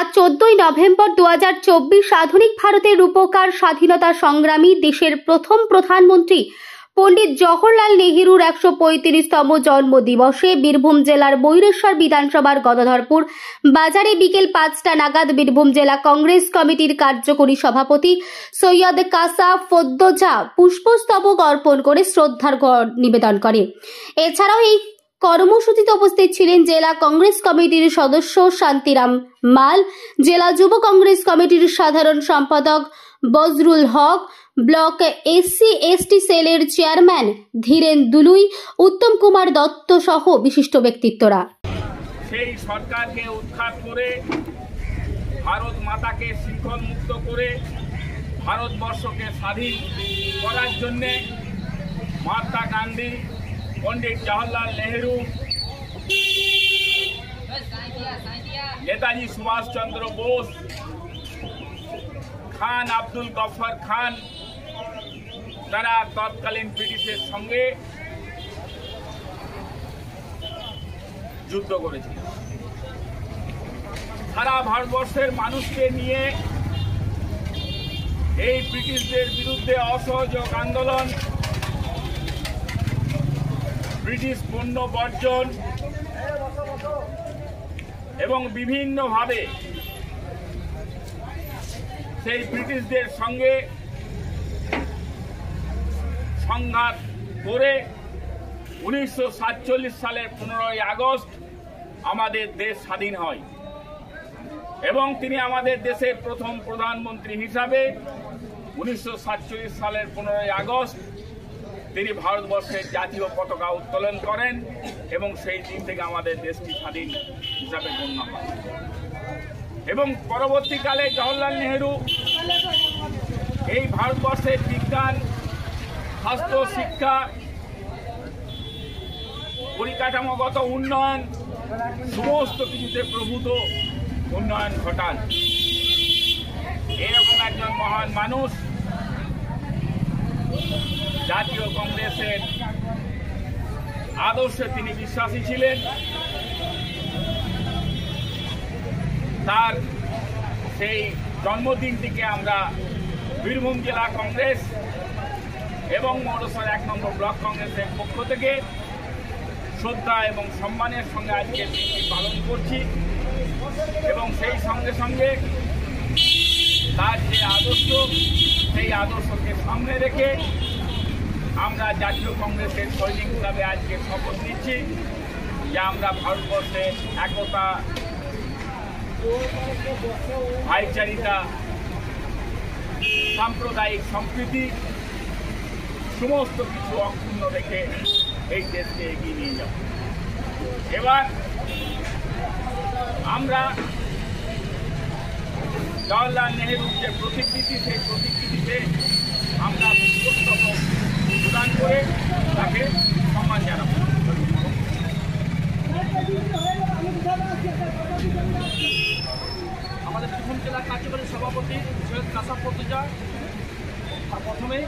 আজ 14ই নভেম্বর 2024 আধুনিক ভারতের রূপকার স্বাধীনতা সংগ্রামী দেশের প্রথম প্রধানমন্ত্রী পণ্ডিত জওহরলাল নেহেরুর 135তম জন্মদিবসে বীরভূম জেলার বৈরেশ্বর বিধানসভার গদাধরপুর বাজারে বিকেল 5টা নাগাদ বীরভূম জেলা কংগ্রেস কমিটির কার্যকরী সভাপতি সৈয়দ কাসা ফদ্দোজা পুষ্পস্তবক অর্পণ করে শ্রদ্ধার নিবেদন করে। এছাড়াও এই কর্মসূচিতে উপস্থিত ছিলেন জেলা কংগ্রেস কমিটির সদস্য শান্তিরাম মাল, জেলা যুব কংগ্রেস কমিটির সাধারণ সম্পাদক বজরুল হক, ব্লক SC/ST সেলের চেয়ারম্যান ধীরেন দুলুই, উত্তম কুমার দত্ত সহ বিশিষ্ট ব্যক্তিত্বরা। সেই সরকারকে উৎখাত করে ভারত মাতাকে শৃঙ্খল মুক্ত করে ভারতবর্ষকে স্বাধীন করার জন্যে মহাত্মা গান্ধী, পণ্ডিত জওহরলাল নেহেরু, নেতাজি সুভাষচন্দ্র বোস, খান আব্দুল গফর খান, তারা তৎকালীন ব্রিটিশের সঙ্গে যুদ্ধ করেছিল। সারা ভারতবর্ষের মানুষকে নিয়ে এই ব্রিটিশদের বিরুদ্ধে অসহযোগ আন্দোলন, ব্রিটিশ পণ্য বর্জন এবং বিভিন্নভাবে সেই ব্রিটিশদের সঙ্গে সংঘাত করে 1947 সালের 15ই আগস্ট আমাদের দেশ স্বাধীন হয় এবং তিনি আমাদের দেশের প্রথম প্রধানমন্ত্রী হিসাবে 1947 সালের 15ই আগস্ট তিনি ভারতবর্ষের জাতীয় পতাকা উত্তোলন করেন এবং সেই দিন থেকে আমাদের দেশটি স্বাধীন হিসাবে গণ্য হয়। এবং পরবর্তীকালে জওহরলাল নেহেরু এই ভারতবর্ষের বিজ্ঞান, স্বাস্থ্য, শিক্ষা, পরিকাঠামোগত উন্নয়ন সমস্ত কিছুতে প্রভূত উন্নয়ন ঘটান। এরকম একজন মহান মানুষ জাতীয় কংগ্রেসের আদর্শে তিনি বিশ্বাসী ছিলেন। তার সেই জন্মদিনটিকে আমরা বীরভূম জেলা কংগ্রেস এবং মৌরসর 1 নম্বর ব্লক কংগ্রেসের পক্ষ থেকে শ্রদ্ধা এবং সম্মানের সঙ্গে আজকে দিনটি পালন করছি এবং সেই সঙ্গে সঙ্গে তার যে আদর্শ, সেই আদর্শকে সামনে রেখে আমরা জাতীয় কংগ্রেসের সৈনিক হিসাবে আজকে শপথ নিচ্ছি যে আমরা ভারতবর্ষে একতা, ভাইচারিতা, সাম্প্রদায়িক সম্প্রীতি সমস্ত কিছু অক্ষুণ্ণ রেখে এই দেশকে এগিয়ে নিয়ে যাব। এবার আমরা জওহরলাল নেহেরুর যে প্রতিকৃতি, সেই প্রতিকৃতিতে আমরা পুষ্পস্তবক প্রদান করে তাকে সম্মান জানাব। আমাদের বীরভূম জেলা কার্যকরী সভাপতি সৈয়দ কাসা ফদ্দোজা প্রথমেই